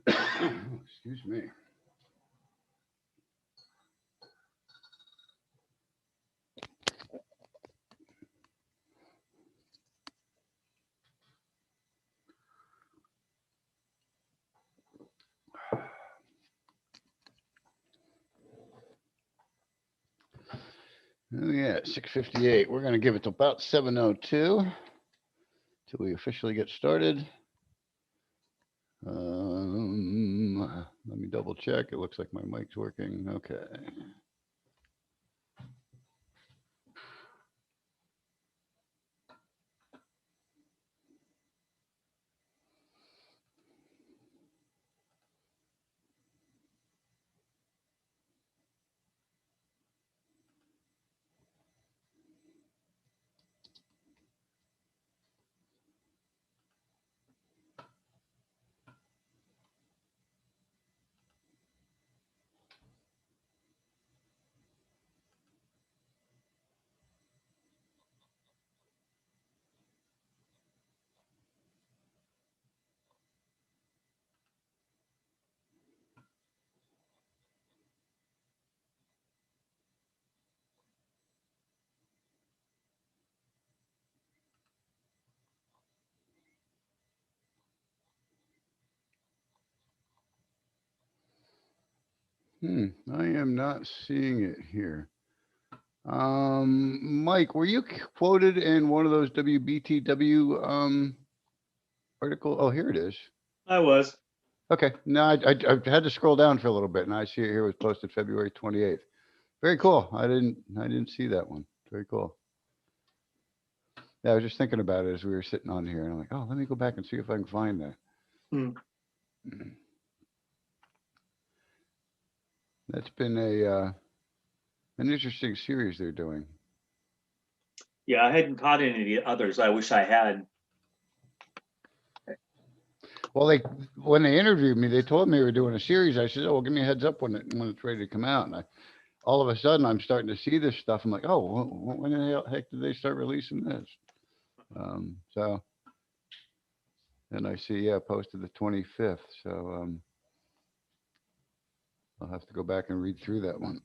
Excuse me. Oh yeah, 6:58. We're going to give it to about 7:02 till we officially get started. Let me double check. It looks like my mic's working. Okay. I am not seeing it here. Mike, were you quoted in one of those WBTW article? Oh, here it is. I was. Okay. No, I had to scroll down for a little bit, and I see it here was posted February 28th. Very cool. I didn't see that one. Very cool. Yeah, I was just thinking about it as we were sitting on here, and I'm like, oh, let me go back and see if I can find that. Hmm. That's been an interesting series they're doing. Yeah, I hadn't caught any of the others. I wish I had. Well, when they interviewed me, they told me they were doing a series. I said, "Oh, well, give me a heads up when it's ready to come out." And all of a sudden, I'm starting to see this stuff. I'm like, "Oh, when the heck did they start releasing this?" So then I see, yeah, posted the 25th. So I'll have to go back and read through that one.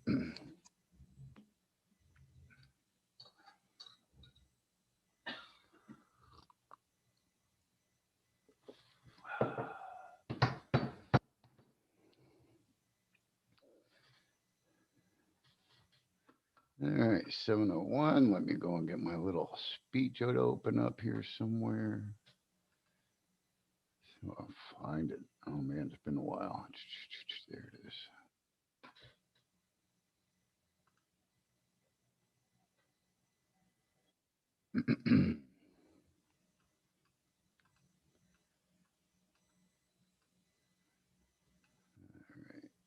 All right, 7:01. Let me go and get my little speech to open up here somewhere. So I'll find it. Oh man, it's been a while. There it is.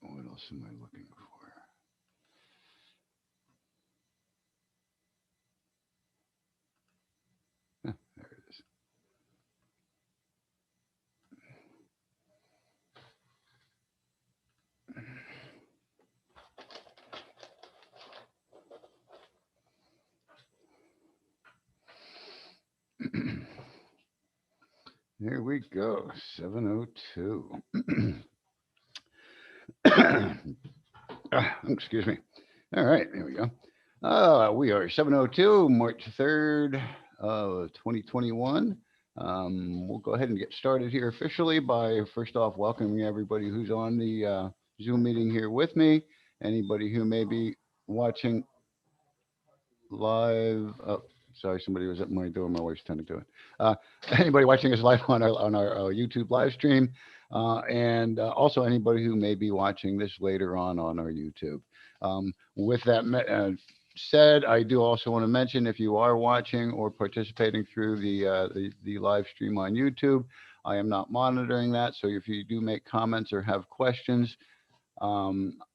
What else am I looking for? There it is. There we go. 7:02. Excuse me. All right, there we go. We are 7:02, March 3rd, 2021. We'll go ahead and get started here officially by first off welcoming everybody who's on the Zoom meeting here with me. Anybody who may be watching live. Oh, sorry, somebody was at my door. My wife's tending to it. Anybody watching us live on our YouTube live stream, and also anybody who may be watching this later on our YouTube. With that said, I do also want to mention if you are watching or participating through the live stream on YouTube, I am not monitoring that. So if you do make comments or have questions,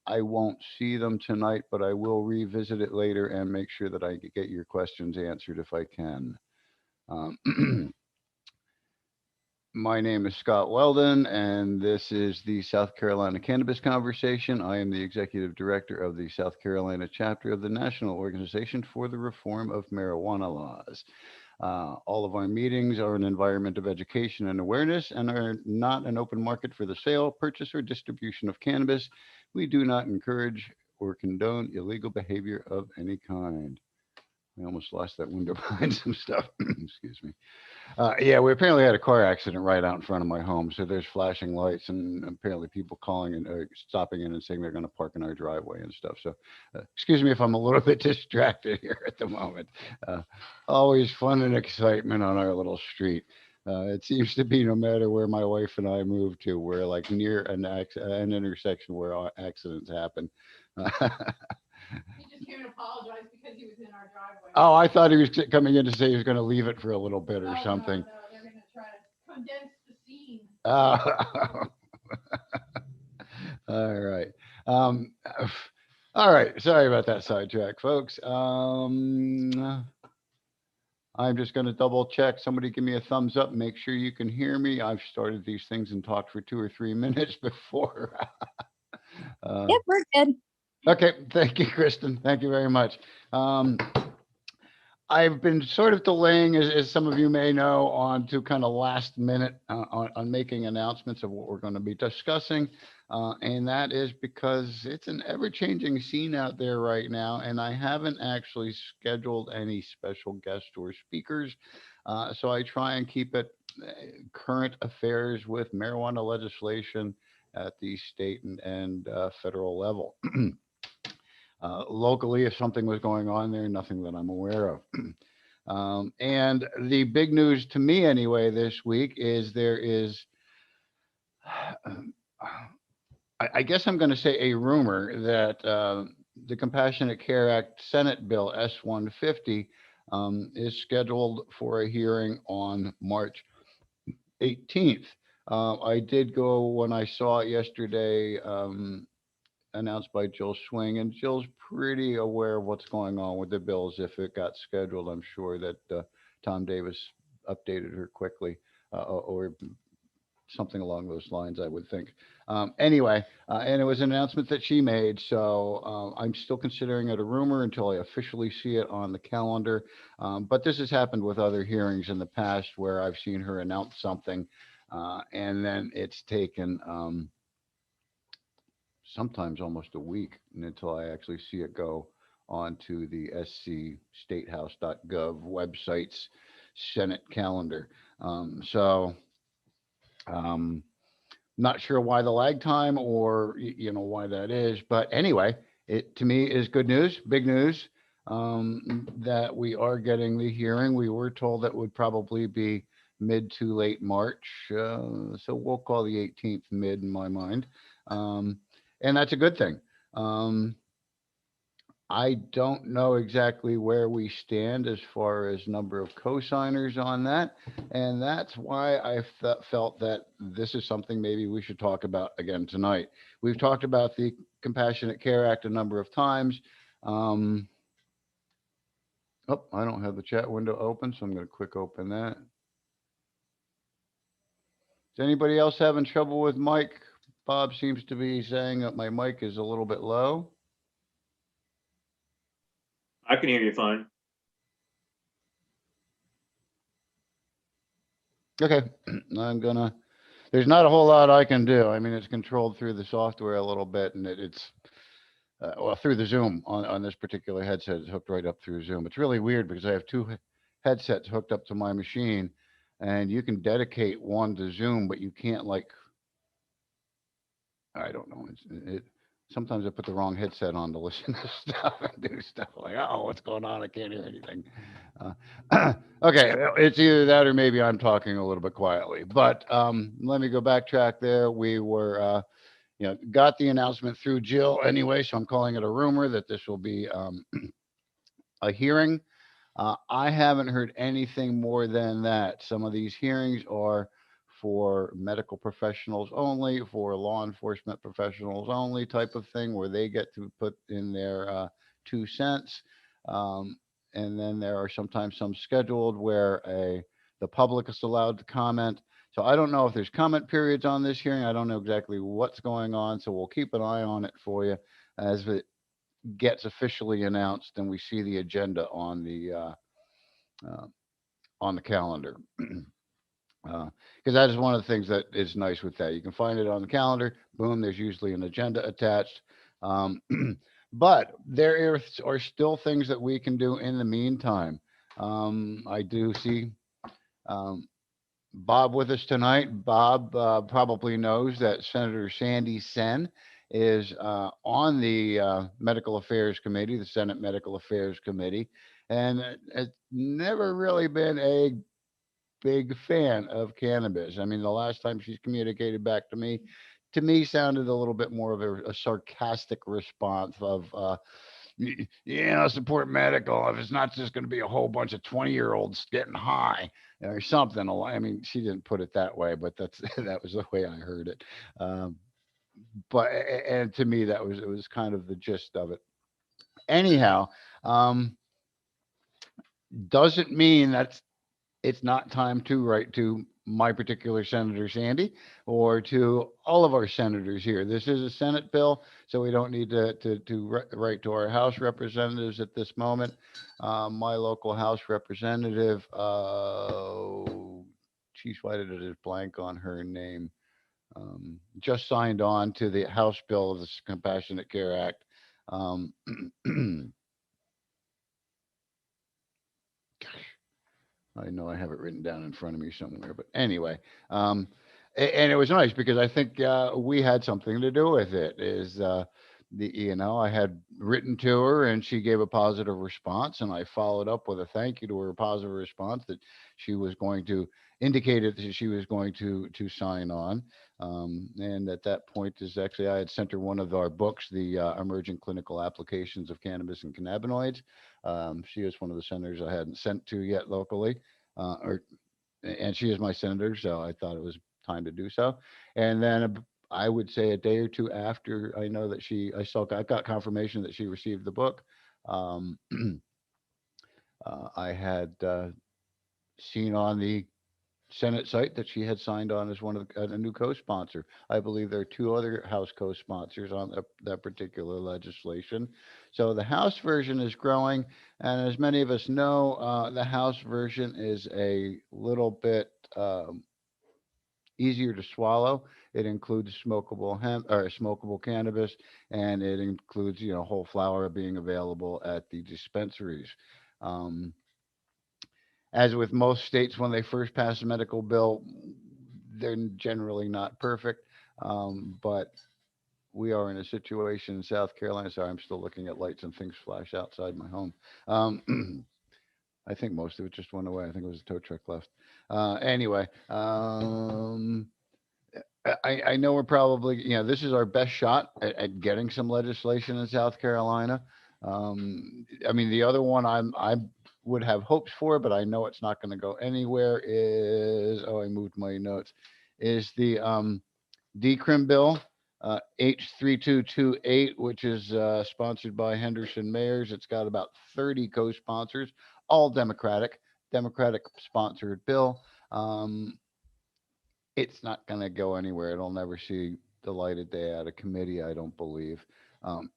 I won't see them tonight, but I will revisit it later and make sure that I get your questions answered if I can. My name is Scott Weldon, and this is the South Carolina Cannabis Conversation. I am the executive director of the South Carolina chapter of the National Organization for the Reform of Marijuana Laws. All of our meetings are an environment of education and awareness and are not an open market for the sale, purchase, or distribution of cannabis. We do not encourage or condone illegal behavior of any kind. I almost lost that window behind some stuff. Excuse me. Yeah, we apparently had a car accident right out in front of my home. So there's flashing lights and apparently people calling and stopping in and saying they're going to park in our driveway and stuff. So excuse me if I'm a little bit distracted here at the moment. Uh, Always fun and excitement on our little street. It seems to be no matter where my wife and I move to, we're like near an intersection where accidents happen. He just came and apologized because he was in our driveway. Oh, I thought he was coming in to say he was going to leave it for a little bit or Oh, something. no, they're gonna try to condense the scene. Oh, all right. Um, all right. Sorry about that sidetrack, folks. I'm just going to double check. Somebody give me a thumbs up. Make sure you can hear me. I've started these things and talked for 2 or 3 minutes before. Yep, we're good. Okay. Thank you, Kristen. Thank you very much. I've been sort of delaying, as some of you may know, on to kind of last minute on making announcements of what we're going to be discussing. And that is because it's an ever changing scene out there right now. And I haven't actually scheduled any special guests or speakers. So I try and keep it current affairs with marijuana legislation at the state and federal level. Locally, if something was going on there, nothing that I'm aware of. And the big news to me, anyway, this week is there is, I guess I'm going to say a rumor that the Compassionate Care Act Senate Bill S-150 is scheduled for a hearing on March 18th. I did go when I saw it yesterday. Announced by Jill Swing, and Jill's pretty aware of what's going on with the bills. If it got scheduled, I'm sure that Tom Davis updated her quickly, or something along those lines, I would think. Anyway, and it was an announcement that she made, so I'm still considering it a rumor until I officially see it on the calendar. But this has happened with other hearings in the past where I've seen her announce something, and then it's taken sometimes almost a week until I actually see it go onto the scstatehouse.gov website's Senate calendar. So not sure why the lag time or why that is, but anyway, it to me is good news, big news, that we are getting the hearing. We were told that would probably be mid to late March, so we'll call the 18th mid in my mind. And that's a good thing. I don't know exactly where we stand as far as number of co-signers on that. And that's why I felt that this is something maybe we should talk about again tonight. We've talked about the Compassionate Care Act a number of times. Oh, I don't have the chat window open, so I'm going to quick open that. Is anybody else having trouble with mic? Bob seems to be saying that my mic is a little bit low. I can hear you fine. Okay, there's not a whole lot I can do. I mean, it's controlled through the software a little bit, and it's, well, through the Zoom on this particular headset. It's hooked right up through Zoom. It's really weird because I have two headsets hooked up to my machine, and you can dedicate one to Zoom, but you can't, like, I don't know. Sometimes I put the wrong headset on to listen to stuff and do stuff like, oh, what's going on? I can't hear anything. Okay, it's either that or maybe I'm talking a little bit quietly. But let me go backtrack there. We were, got the announcement through Jill anyway, so I'm calling it a rumor that this will be a hearing. I haven't heard anything more than that. Some of these hearings are for medical professionals only, for law enforcement professionals only type of thing, where they get to put in their 2 cents. And then there are sometimes some scheduled where the public is allowed to comment. So I don't know if there's comment periods on this hearing. I don't know exactly what's going on. So we'll keep an eye on it for you as it gets officially announced and we see the agenda uh, on the calendar. Because that is one of the things that is nice with that. You can find it on the calendar. Boom, there's usually an agenda attached. Um, but are still things that we can do in the meantime. I do see um, Bob with us tonight. Bob probably knows that Senator Sandy Sen is on the Medical Affairs Committee, the Senate Medical Affairs Committee, and it's never really been a big fan of cannabis. I mean, the last time she's communicated back to me sounded a little bit more of a sarcastic response of, support medical if it's not just going to be a whole bunch of 20-year-olds getting high or something. I mean, she didn't put it that way, but that's that was the way I heard it. Um, and to me, it was kind of the gist of it. Anyhow, um, doesn't mean that it's not time to write to my particular Senator Sandy or to all of our senators here. This is a Senate bill, so we don't need to write to our House representatives at this moment. My local House representative, geez, why did it just blank on her name? Just signed on to the House bill of the Compassionate Care Act. Um, I know I have it written down in front of me somewhere, but anyway, and it was nice because I think we had something to do with it. I had written to her and she gave a positive response, and I followed up with a thank you to her positive response that she was going to indicated that she was going to sign on. And at that point is actually I had sent her one of our books, the Emerging Clinical Applications of Cannabis and Cannabinoids. She is one of the senators I hadn't sent to yet locally, and she is my senator, so I thought it was time to do so. And then I would say a day or two after I know that I got confirmation that she received the book. Um, I had seen on the Senate site that she had signed on as one of a new co-sponsor. I believe there are two other House co-sponsors on that particular legislation. So the House version is growing, and as many of us know, the House version is a little bit easier to swallow. It includes smokable hemp or smokable cannabis, and it includes whole flower being available at the dispensaries. Um, as with most states, when they first pass a medical bill, they're generally not perfect. But we are in a situation in South Carolina. Sorry, I'm still looking at lights and things flash outside my home. I think most of it just went away. I think it was a tow truck left. Anyway, I know we're probably, this is our best shot at getting some legislation in South Carolina. I mean, the other one I would have hopes for, but I know it's not going to go anywhere I moved my notes, is the decrim bill, H3228, which is sponsored by Henderson Mayors. It's got about 30 co-sponsors, all Democratic sponsored bill. It's not going to go anywhere. It'll never see the light of day out of committee, I don't believe, um,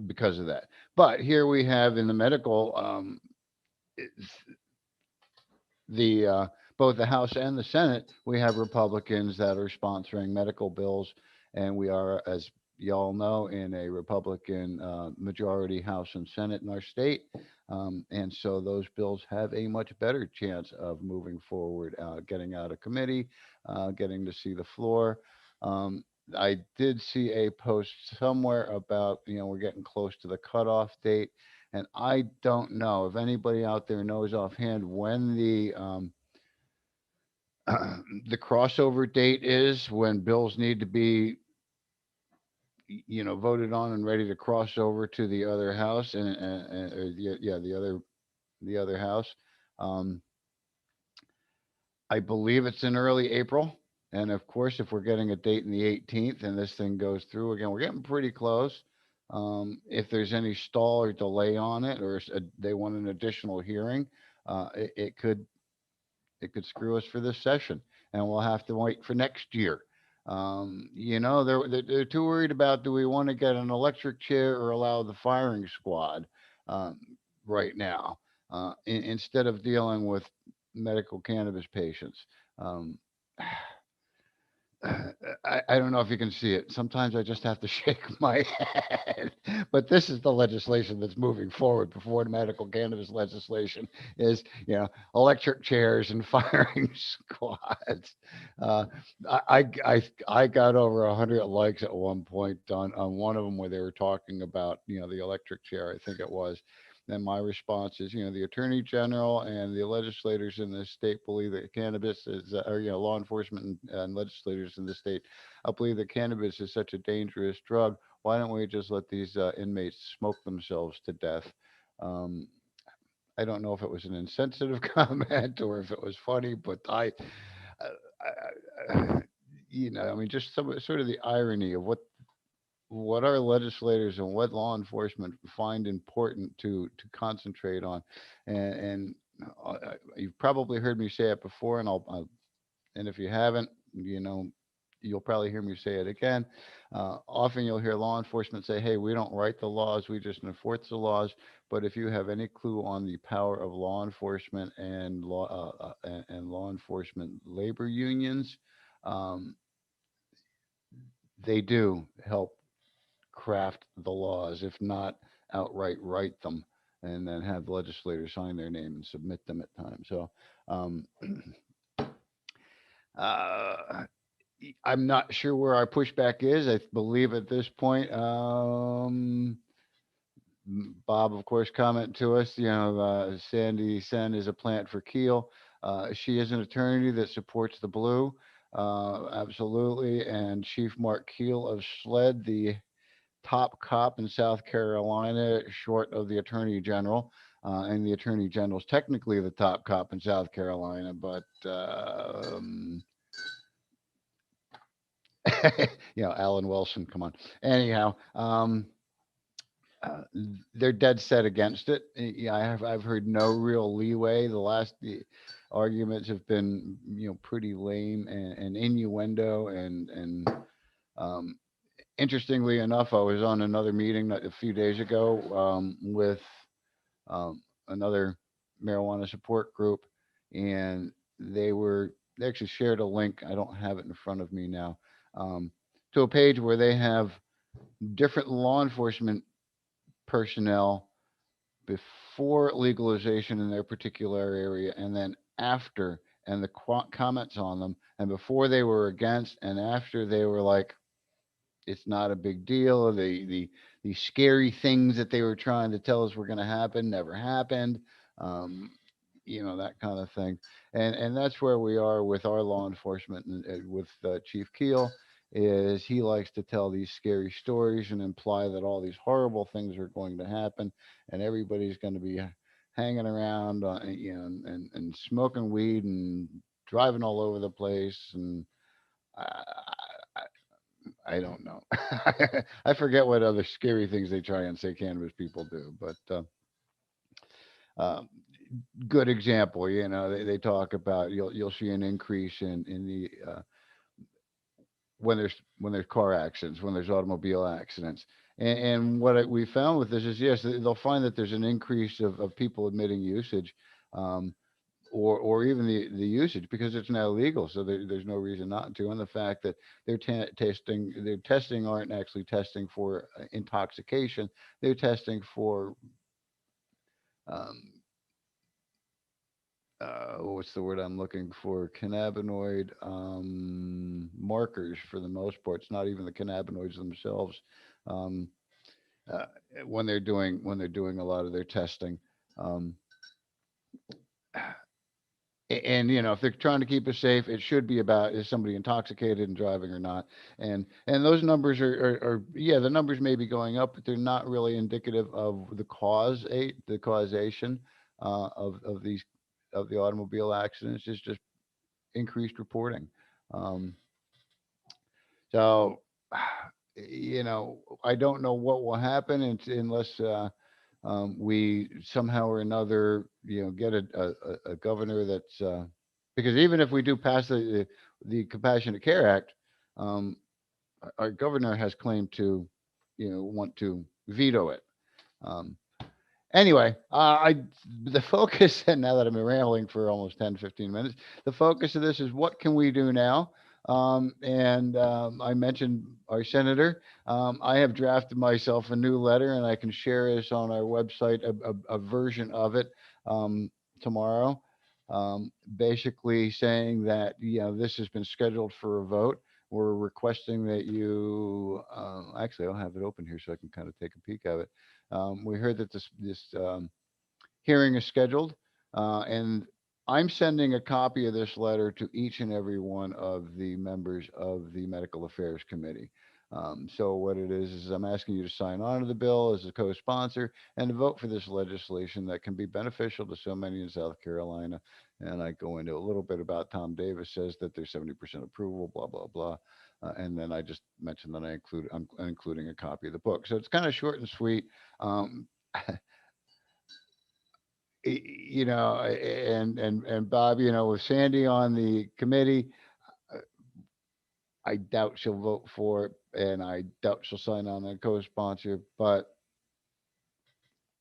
because of that. But here we have in the medical, the both the House and the Senate, we have Republicans that are sponsoring medical bills, and we are, as y'all know, in a Republican majority House and Senate in our state. And so those bills have a much better chance of moving forward, getting out of committee, getting to see the floor. Um, I did see a post somewhere about, we're getting close to the cutoff date. And I don't know if anybody out there knows offhand when the crossover date is when bills need to be voted on and ready to cross over to the other house and yeah, the other house. um I believe it's in early April, and of course if we're getting a date in the 18th and this thing goes through again, we're getting pretty close. If there's any stall or delay on it, or they want an additional hearing, it could it could screw us for this session, and we'll have to wait for next year. They're too worried about, do we want to get an electric chair or allow the firing squad um, right now, instead of dealing with medical cannabis patients. Um, I don't know if you can see it. Sometimes I just have to shake my head. But this is the legislation that's moving forward before the medical cannabis legislation is, electric chairs and firing squads. Uh, I got over 100 likes at one point on one of them where they were talking about, the electric chair, I think it was. And my response is, the attorney general and the legislators in the state believe that cannabis is, law enforcement and legislators in the state, I believe that cannabis is such a dangerous drug. Why don't we just let these inmates smoke themselves to death? Um, I don't know if it was an insensitive comment or if it was funny, but I mean, just some sort of the irony of what our legislators and what law enforcement find important to concentrate on, and you've probably heard me say it before, and if you haven't, you'll probably hear me say it again. Often you'll hear law enforcement say, "Hey, we don't write the laws; we just enforce the laws." But if you have any clue on the power of law enforcement and law enforcement labor unions, um, they do help craft the laws, if not outright write them, and then have the legislators sign their name and submit them at times. So, um, uh, I'm not sure where our pushback is. I believe at this point, Bob, of course, comment to us. Sandy Sen is a plant for Keel. She is an attorney that supports the blue. Absolutely. And Chief Mark Keel of SLED, the top cop in South Carolina, short of the Attorney General. And the Attorney General is technically the top cop in South Carolina, but Alan Wilson, come on. Anyhow, uh, they're dead set against it. Yeah, I've heard no real leeway. The arguments have been pretty lame and innuendo and um, interestingly enough, I was on another meeting a few days ago with another marijuana support group, and they actually shared a link. I don't have it in front of me now, um, to a page where they have different law enforcement personnel before legalization in their particular area, and then after, and the comments on them, and before they were against, and after they were like, it's not a big deal. The scary things that they were trying to tell us were going to happen never happened. Um, that kind of thing. And that's where we are with our law enforcement and with Chief Keel. Is he likes to tell these scary stories and imply that all these horrible things are going to happen, and everybody's going to be hanging around, and smoking weed and driving all over the place, and I, I don't know. I forget what other scary things they try and say cannabis people do, but um, good example. They talk about, you'll see an increase in the when there's car accidents, when there's automobile accidents, and what we found with this is, yes, they'll find that there's an increase of people admitting usage. Um, or even the usage, because it's now legal, so there's no reason not to. And the fact that their testing aren't actually testing for intoxication, they're testing for um, what's the word I'm looking for, cannabinoid markers. For the most part, it's not even the cannabinoids themselves, um, uh, when they're doing a lot of their testing. um, and if they're trying to keep us safe, it should be about, is somebody intoxicated and driving or not. And those numbers are, yeah, the numbers may be going up, but they're not really indicative of the causation of the automobile accidents. It's just increased reporting. um, so I don't know what will happen unless we somehow or another get a governor that's Because even if we do pass the Compassionate Care Act, um, our governor has claimed to, want to veto it. Um, Anyway, the focus, and now that I've been rambling for almost 10, 15 minutes, the focus of this is what can we do now? I mentioned our senator. I have drafted myself a new letter, and I can share this on our website, a version of it tomorrow. Basically saying that, this has been scheduled for a vote. We're requesting that you, actually, I'll have it open here so I can kind of take a peek of it. We heard that this hearing is scheduled, and I'm sending a copy of this letter to each and every one of the members of the Medical Affairs Committee. So what it is I'm asking you to sign on to the bill as a co-sponsor and to vote for this legislation that can be beneficial to so many in South Carolina. And I go into a little bit about Tom Davis says that there's 70% approval, blah, blah, blah. And then I just mentioned that I'm including a copy of the book. So it's kind of short and sweet. Um, and Bob, with Sandy on the committee, uh, I doubt she'll vote for it, and I doubt she'll sign on a co-sponsor. But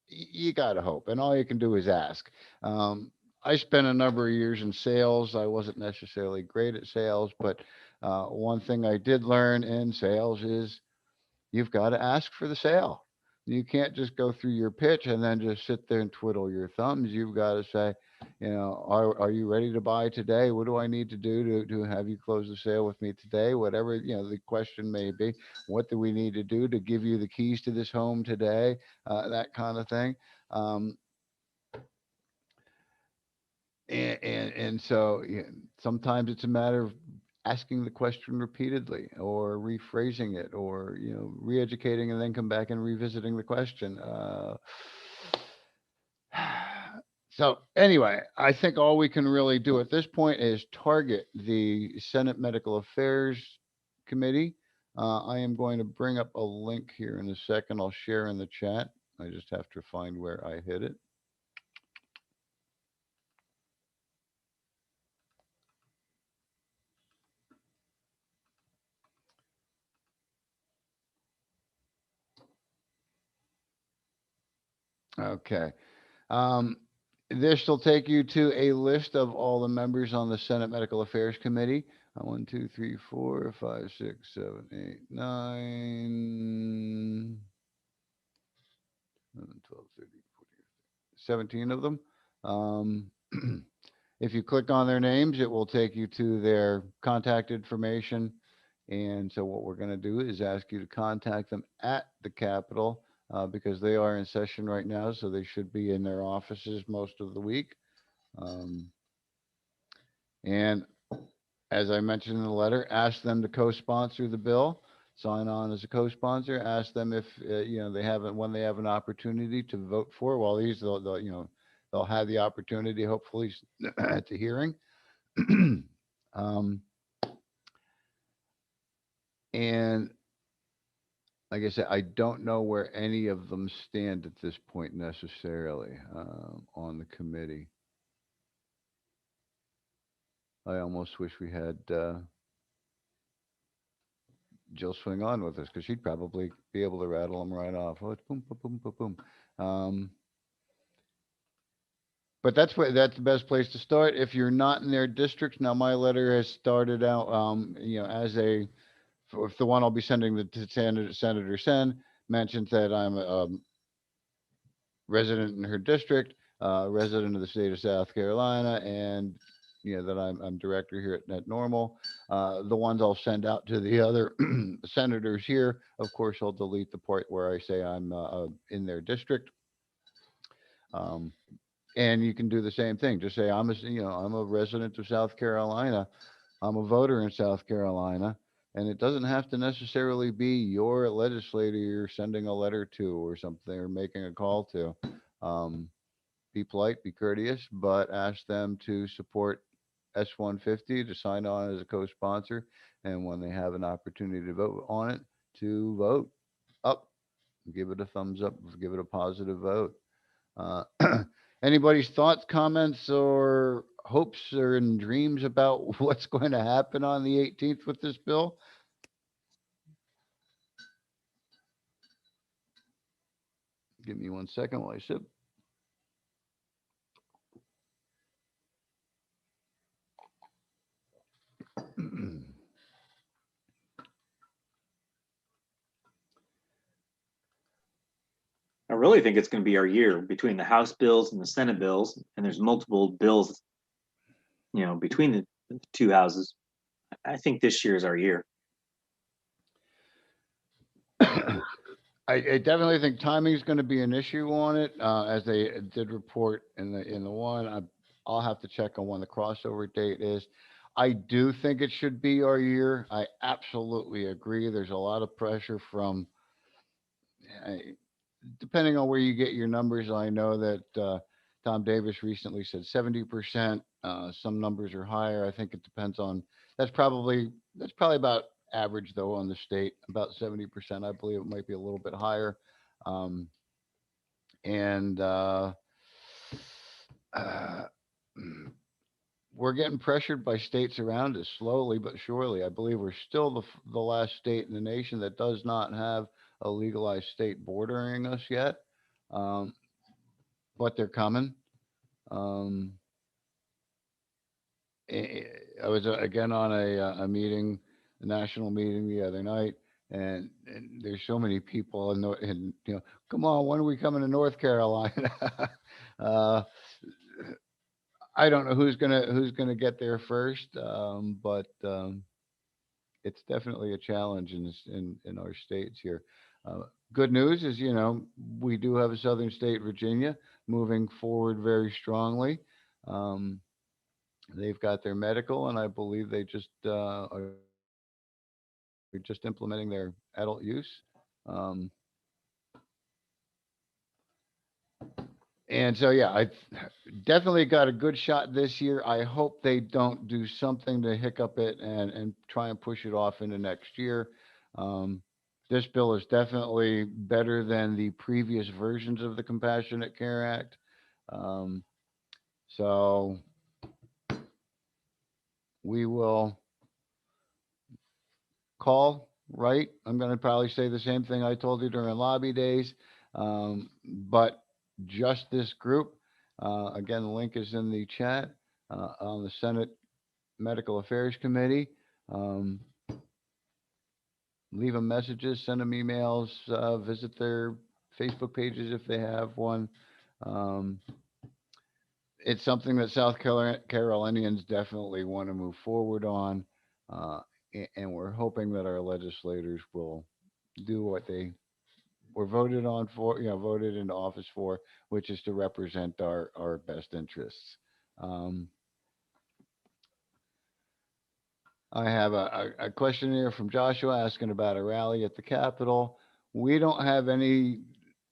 you gotta hope, and all you can do is ask. I spent a number of years in sales. I wasn't necessarily great at sales, but one thing I did learn in sales is you've got to ask for the sale. You can't just go through your pitch and then just sit there and twiddle your thumbs. You've got to say, are you ready to buy today? What do I need to do to have you close the sale with me today? Whatever, the question may be. What do we need to do to give you the keys to this home today? That kind of thing. Um, and so sometimes it's a matter of asking the question repeatedly or rephrasing it or re-educating and then come back and revisiting the question. So anyway, I think all we can really do at this point is target the Senate Medical Affairs Committee. I am going to bring up a link here in a second. I'll share in the chat. I just have to find where I hit it. Okay. Um, this will take you to a list of all the members on the Senate Medical Affairs Committee. 1, 2, 3, 4, 5, 6, 7, 8, 9, 11, 12, 13, 14, 17 of them. If you click on their names, it will take you to their contact information. And so what we're going to do is ask you to contact them at the Capitol because they are in session right now. So they should be in their offices most of the week. And as I mentioned in the letter, ask them to co-sponsor the bill, sign on as a co-sponsor, ask them if, they haven't, when they have an opportunity to vote for it. Well, they'll have the opportunity, hopefully at the hearing. And like I said, I don't know where any of them stand at this point necessarily on the committee. I almost wish we had Jill swing on with us because she'd probably be able to rattle them right off. Oh, it's boom, boom, boom, boom, boom. But that's the best place to start. If you're not in their districts, now my letter has started out, as for the one I'll be sending to Senator Sen mentions that I'm a resident in her district, resident of the state of South Carolina, and that I'm director here at Normal. The ones I'll send out to the other senators here, of course, I'll delete the part where I say I'm in their district. And you can do the same thing. Just say I'm a resident of South Carolina. I'm a voter in South Carolina. And it doesn't have to necessarily be your legislator you're sending a letter to or something or making a call to. Be polite, be courteous, but ask them to support S-150 to sign on as a co-sponsor. And when they have an opportunity to vote on it, to vote up, give it a thumbs up, give it a positive vote. Uh, Anybody's thoughts, comments, or hopes or and dreams about what's going to happen on the 18th with this bill? Give me 1 second while I sip. I really think it's going to be our year between the House bills and the Senate bills, and there's multiple bills, between the two houses. I think this year is our year. I definitely think timing is going to be an issue on it, as they did report in the one. I'll have to check on when the crossover date is. I do think it should be our year. I absolutely agree. There's a lot of pressure from, uh, depending on where you get your numbers. I know that Tom Davis recently said 70%. Some numbers are higher. I think it depends on. That's probably about average though on the state. About 70%. I believe it might be a little bit higher. Um, and uh, we're getting pressured by states around us slowly but surely. I believe we're still the last state in the nation that does not have a legalized state bordering us yet, um, but they're coming. Um, I was again on a meeting, a national meeting the other night, and there's so many people, and come on, when are we coming to North Carolina? uh, I don't know who's gonna get there first, but it's definitely a challenge in our states here. Uh, Good news is, we do have a southern state, Virginia, moving forward very strongly. Um, they've got their medical, and I believe they just are just implementing their adult use. Um, And so, yeah, I definitely got a good shot this year. I hope they don't do something to hiccup it and try and push it off into next year. Um, this bill is definitely better than the previous versions of the Compassionate Care Act. Um, so we will call, right? I'm going to probably say the same thing I told you during lobby days, but just this group. Again, the link is in the chat on the Senate Medical Affairs Committee. Um, Leave them messages, send them emails, visit their Facebook pages if they have one. Um, it's something that Carolinians definitely want to move forward on, uh, and we're hoping that our legislators will do what they were voted on for, voted into office for, which is to represent our best interests. Um, I have a question here from Joshua asking about a rally at the Capitol. We don't have any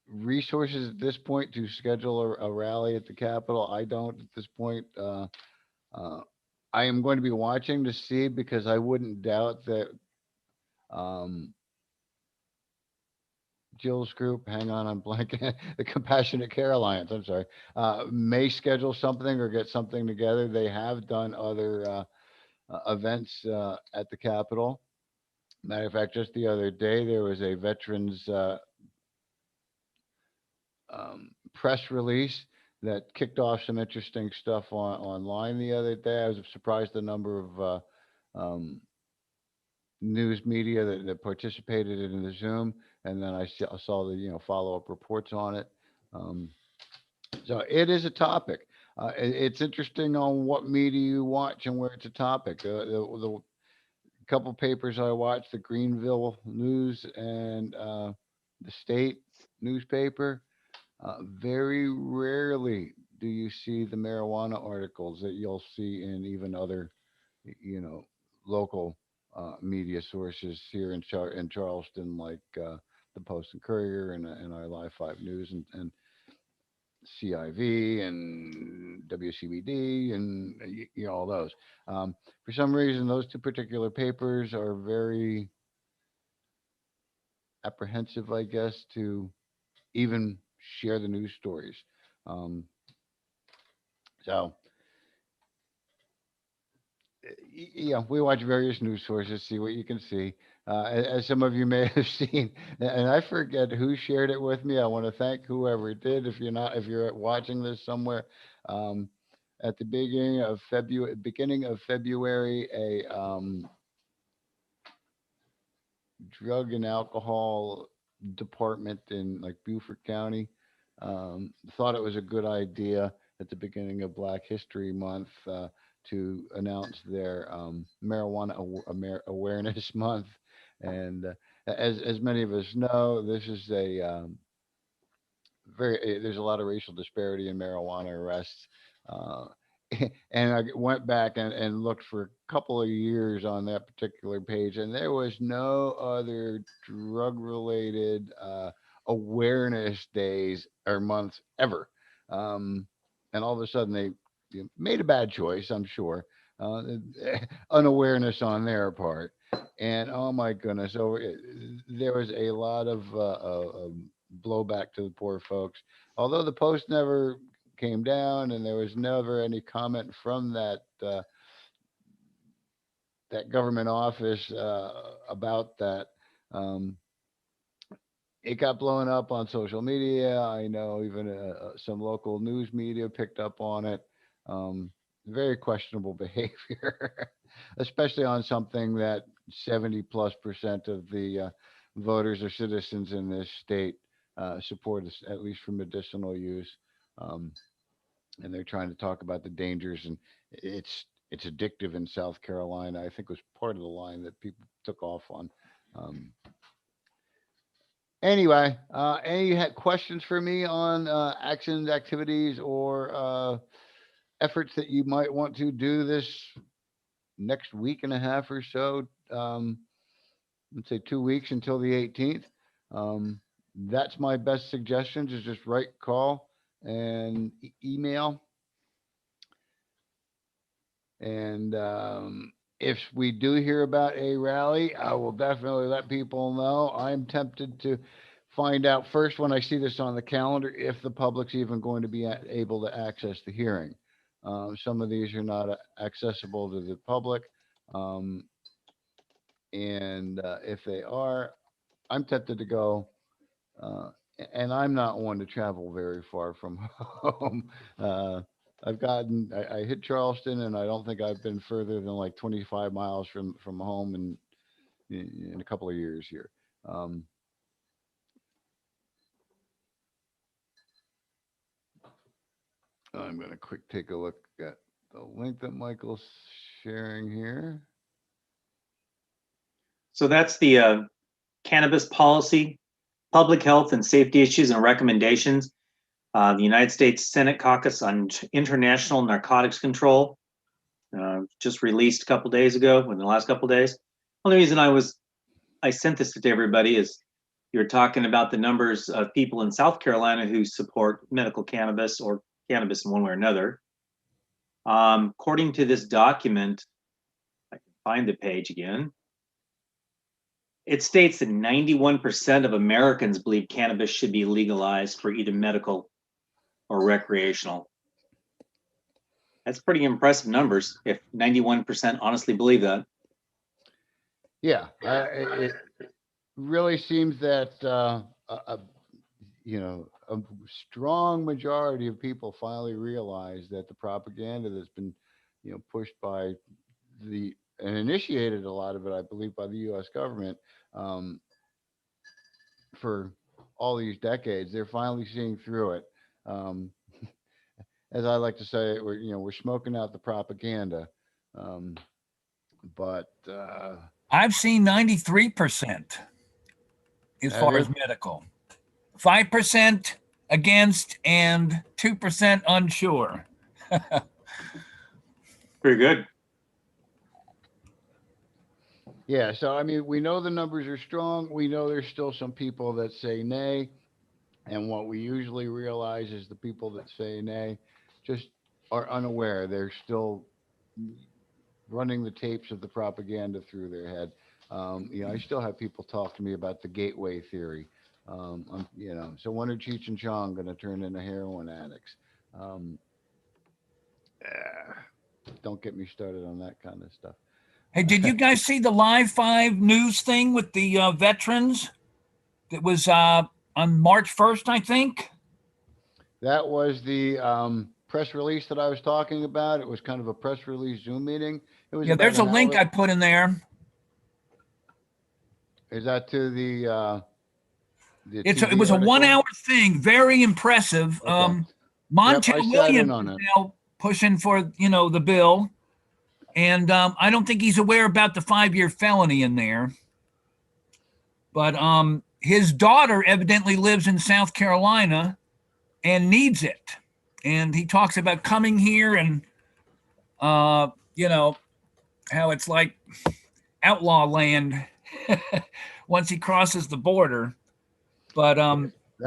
resources at this point to schedule a rally at the Capitol. I don't at this point. Uh, I am going to be watching to see because I wouldn't doubt that um, Jill's group, hang on, I'm blanking, the Compassionate Care Alliance, I'm sorry, may schedule something or get something together. They have done other events at the Capitol. Matter of fact, just the other day, there was a veterans press release that kicked off some interesting stuff online the other day. I was surprised the number of news media that participated in the Zoom, and then I saw the follow up reports on it. Um, so it is a topic. It's interesting on what media you watch and where it's a topic. The couple papers I watched, the Greenville News and the State newspaper. Very rarely do you see the marijuana articles that you'll see in even other, you know, local media sources here in Charleston, like the Post and Courier and our Live 5 News and CIV and WCBD and all those. For some reason, those two particular papers are very apprehensive, I guess, to even share the news stories. Um, so Yeah, we watch various news sources, see what you can see. As some of you may have seen, and I forget who shared it with me. I want to thank whoever did. If you're watching this somewhere, um, at the beginning of February, a drug and alcohol department in like Beaufort County thought it was a good idea at the beginning of Black History Month to announce their marijuana awareness month. And as many of us know, this is a there's a lot of racial disparity in marijuana arrests. Uh, and I went back and looked for a couple of years on that particular page, and there was no other drug related awareness days or months ever. Um, and all of a sudden, they made a bad choice, I'm sure, uh, unawareness on their part. And oh my goodness, there was a lot of blowback to the poor folks. Although the post never came down, and there was never any comment from that government office about that. Um, it got blown up on social media. I know even some local news media picked up on it. Um, Very questionable behavior, especially on something that 70+% of the voters or citizens in this state support, at least for medicinal use. Um, and they're trying to talk about the dangers, and it's addictive in South Carolina. I think was part of the line that people took off on. Um, Anyway, any questions for me on actions, activities, or efforts that you might want to do this next week and a half or so? Let's say 2 weeks until the 18th. That's my best suggestions is just write, call, and email. And if we do hear about a rally, I will definitely let people know. I'm tempted to find out first when I see this on the calendar if the public's even going to be able to access the hearing. Some of these are not accessible to the public. Um, and if they are, I'm tempted to go. Uh, and I'm not one to travel very far from home. Uh, I hit Charleston, and I don't think I've been further than like 25 miles from home in a couple of years here. Um, I'm going to quick take a look at the link that Michael's sharing here. So that's the cannabis policy, public health and safety issues and recommendations. The United States Senate Caucus on International Narcotics Control just released a couple days ago, in the last couple days. Only reason I sent this to everybody is you're talking about the numbers of people in South Carolina who support medical cannabis or cannabis in one way or another. According to this document, I can find the page again. It states that 91% of Americans believe cannabis should be legalized for either medical or recreational. That's pretty impressive numbers if 91% honestly believe that. Yeah, it really seems that a strong majority of people finally realize that the propaganda that's been, pushed by and initiated a lot of it, I believe, by the U.S. government um, for all these decades, they're finally seeing through it. Um, as I like to say, we're smoking out the propaganda, um, but I've seen 93% as have far you? as medical, 5% against, and 2% unsure. Pretty good. Yeah, so I mean, we know the numbers are strong. We know there's still some people that say nay. And what we usually realize is the people that say nay just are unaware. They're still running the tapes of the propaganda through their head. I still have people talk to me about the gateway theory. So when are Cheech and Chong going to turn into heroin addicts? Um, don't get me started on that kind of stuff. Hey, did you guys see the Live 5 news thing with the veterans? That was on March 1st, I think. That was the press release that I was talking about. It was kind of a press release Zoom meeting. It was Yeah, about there's a an link hour. I put in there. Is that to the It TV was a article? 1 hour thing, very impressive. Okay. Yep, Montel I sat in Williams on is it. now pushing for the bill, and I don't think he's aware about the 5-year felony in there. But his daughter evidently lives in South Carolina and needs it, and he talks about coming here and how it's like outlaw land once he crosses the border. But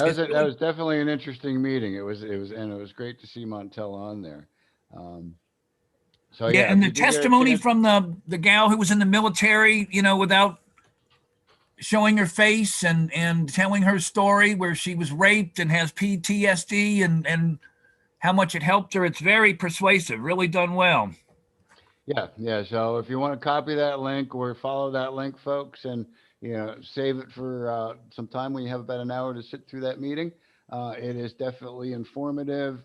it's That really, was definitely an interesting meeting. And it was great to see Montel on there. Um, so yeah, yeah, and if the you do get a testimony chance, from the gal who was in the military, without showing her face and telling her story where she was raped and has PTSD and how much it helped her. It's very persuasive, really done well. yeah. So if you want to copy that link or follow that link, folks, and save it for some time when you have about an hour to sit through that meeting. It is definitely informative.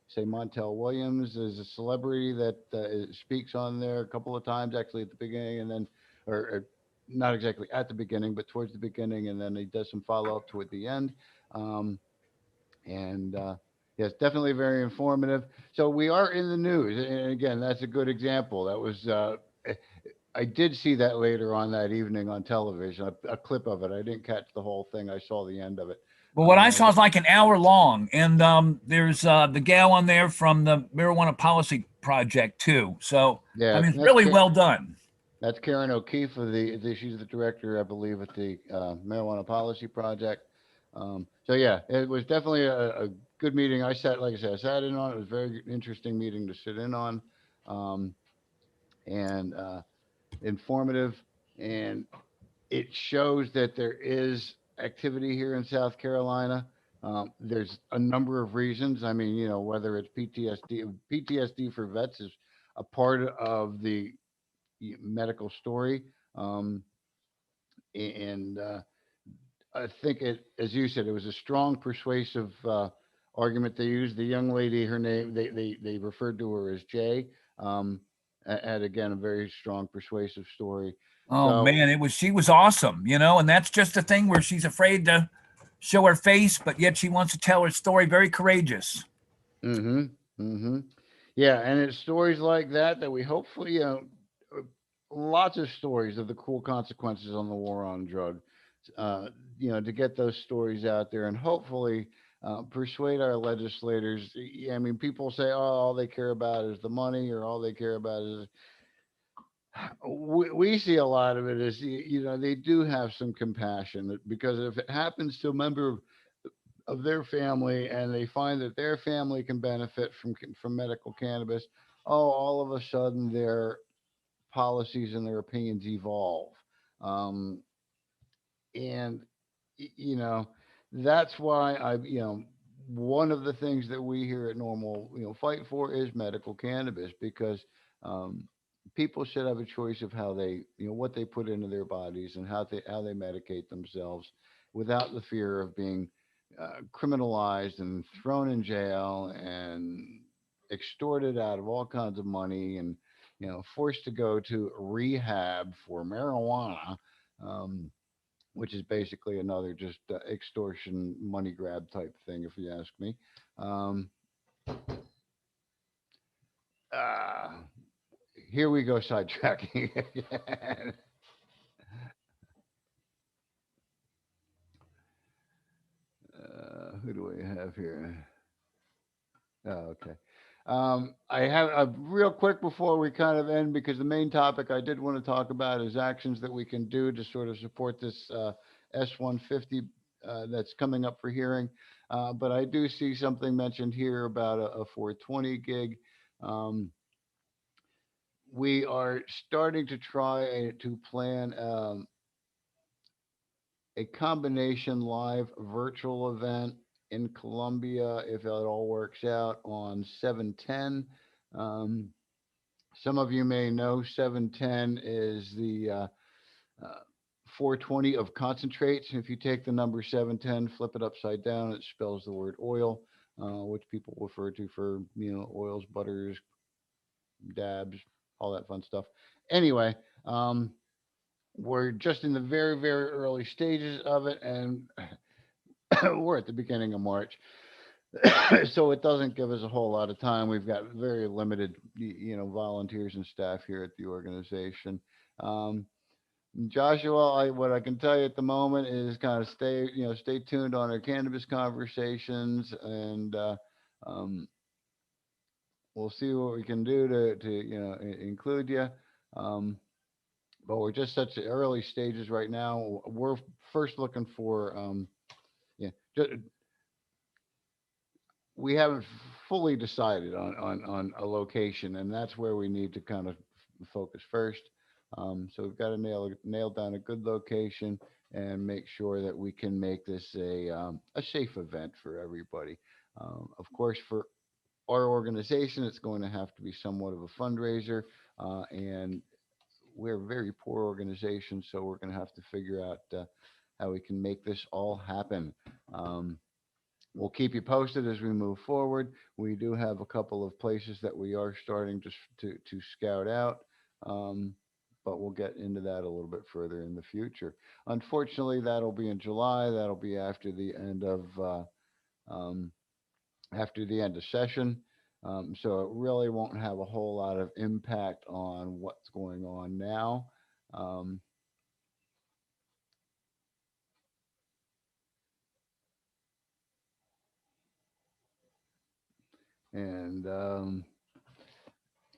Say Montel Williams is a celebrity that speaks on there a couple of times, actually at the beginning, and then, or not exactly at the beginning, but towards the beginning, and then he does some follow up toward the end. Um, and yes, definitely very informative. So we are in the news, and again, that's a good example. That was I did see that later on that evening on television, a clip of it. I didn't catch the whole thing. I saw the end of it. But what I It was saw is like an hour long, and there's the gal on there from the Marijuana Policy Project too. So I yeah, mean, it's really well done. that's Karen O'Keefe of she's the director, I believe, at the Marijuana Policy Project. So yeah, it was definitely a good meeting. Like I said, I sat in on it. It was a very interesting meeting to sit in on, and informative, and it shows that there is activity here in South Carolina. There's a number of reasons. I mean, whether it's PTSD for vets is a part of the medical story. Um, and I think as you said, it was a strong, persuasive argument they used. The young lady, her name, they referred to her as Jay. Um, had again a very strong, persuasive story. Oh So, man, she was awesome, and that's just a thing where she's afraid to show her face, but yet she wants to tell her story. Very courageous. mm-hmm, mm-hmm. Yeah, and it's stories like that we hopefully, lots of stories of the cool consequences on the war on drugs. Uh, to get those stories out there and hopefully persuade our legislators. I mean, people say, "Oh, all they care about is the money," or all they care about is. We see a lot of it as they do have some compassion because if it happens to a member of their family and they find that their family can benefit from medical cannabis, oh, all of a sudden their policies and their opinions evolve. Um, and you know that's why one of the things that we here at Normal fight for is medical cannabis because um, people should have a choice of how they what they put into their bodies and how they medicate themselves without the fear of being criminalized and thrown in jail and extorted out of all kinds of money and forced to go to rehab for marijuana, which is basically another just extortion money grab type thing, if you ask me. Um, uh, Here we go sidetracking again. Who do we have here? Oh, okay. I have a real quick before we kind of end because the main topic I did want to talk about is actions that we can do to sort of support this S-150 that's coming up for hearing. But I do see something mentioned here about a 420 gig. Um, we are starting to try to plan a combination live virtual event in Columbia if it all works out on 710. Um, Some of you may know 710 is the 420 of concentrates. If you take the number 710, flip it upside down, it spells the word oil, which people refer to for, oils, butters, dabs, all that fun stuff. Anyway, we're just in the very, very early stages of it, and we're at the beginning of March. So it doesn't give us a whole lot of time. We've got very limited, volunteers and staff here at the organization. Um, Joshua, what I can tell you at the moment is kind of stay tuned on our cannabis conversations, and um, we'll see what we can do to include you. Um, but we're just such early stages right now. We're first looking for yeah, we haven't fully decided on a location, and that's where we need to kind of focus first. So we've got to nail down a good location and make sure that we can make this a safe event for everybody. Of course, for our organization, it's going to have to be somewhat of a fundraiser, and we're a very poor organization, so we're going to have to figure out how we can make this all happen. Um, We'll keep you posted as we move forward. We do have a couple of places that we are starting to scout out, um, but we'll get into that a little bit further in the future. Unfortunately, that'll be in July. That'll be um, after the end of session. So it really won't have a whole lot of impact on what's going on now. Um, and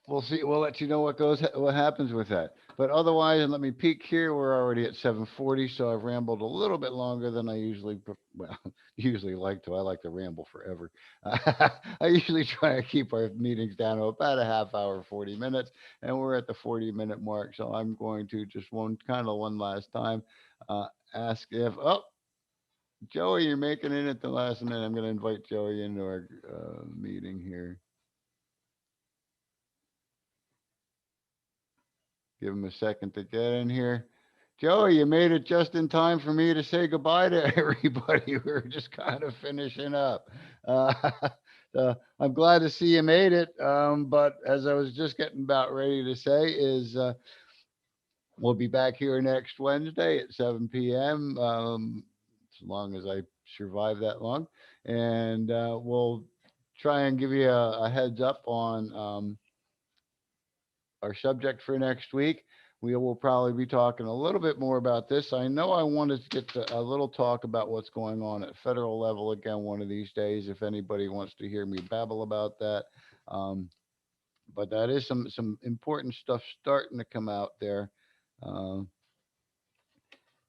We'll see. We'll let you know what happens with that. But otherwise, and let me peek here. We're already at 7:40, so I've rambled a little bit longer than I well, usually like to. I like to ramble forever. I usually try to keep our meetings down to about a half hour, 40 minutes, and we're at the 40-minute mark. So I'm going to just one last time ask if Joey, you're making it at the last minute. I'm going to invite Joey into our meeting here. Give him a second to get in here. Joey, you made it just in time for me to say goodbye to everybody. We are just kind of finishing up. Uh, I'm glad to see you made it. But as I was just getting about ready to say, we'll be back here next Wednesday at 7 p.m. As long as I survive that long, and we'll try and give you a heads up on our subject for next week. We will probably be talking a little bit more about this. I know I wanted to get a little talk about what's going on at federal level again one of these days. If anybody wants to hear me babble about that, um, but that is some important stuff starting to come out there, um,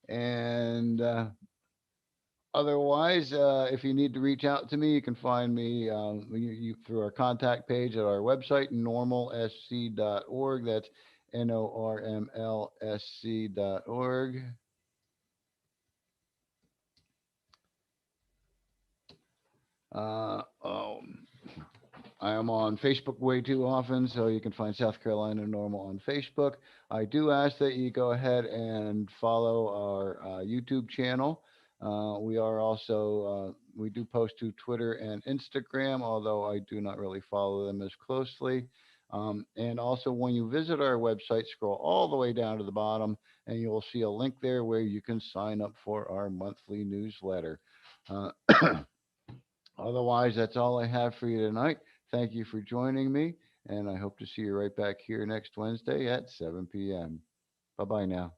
and otherwise, if you need to reach out to me, you can find me through our contact page at our website, normalsc.org. That's normlsc.org. Um, I am on Facebook way too often, so you can find South Carolina Normal on Facebook. I do ask that you go ahead and follow our YouTube channel. We are also we do post to Twitter and Instagram, although I do not really follow them as closely. And also, when you visit our website, scroll all the way down to the bottom, and you will see a link there where you can sign up for our monthly newsletter. Uh, Otherwise, that's all I have for you tonight. Thank you for joining me, and I hope to see you right back here next Wednesday at 7 p.m. Bye bye now.